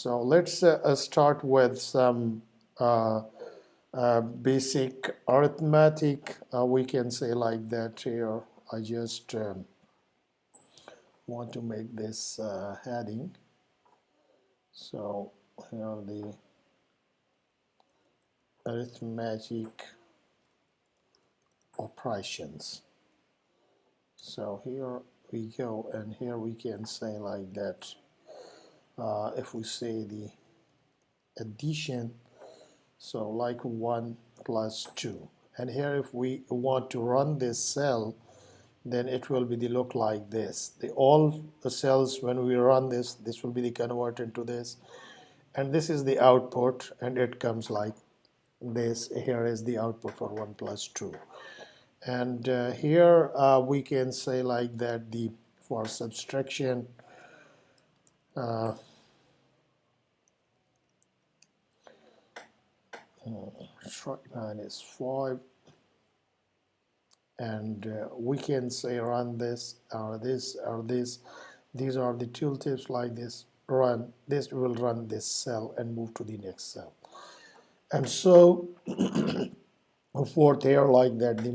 So let's start with some basic arithmetic. We can say like that here. I just want to make this heading. So here are the arithmetic operations. So here we go, and here we can say like that. If we say the addition, so like 1 plus 2, and here if we want to run this cell, then it will be the look like this. All the cells, when we run this will be the converted to this, and this is the output, and it comes like this. Here is the output for 1 plus 2, and here we can say like that the for subtraction 9 is 5, and we can say run this or this or this. These are the tooltips like this. Run this will run this cell and move to the next cell, and so for there like that the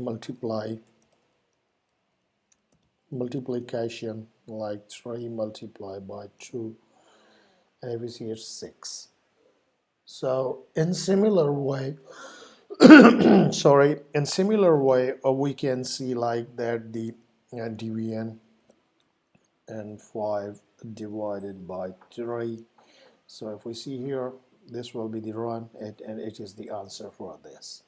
multiplication like 3 multiplied by 2, and if we see it's 6. So in similar way sorry, in similar way we can see like that the division and 5 divided by 3. So if we see here, this will be the run, and it is the answer for this.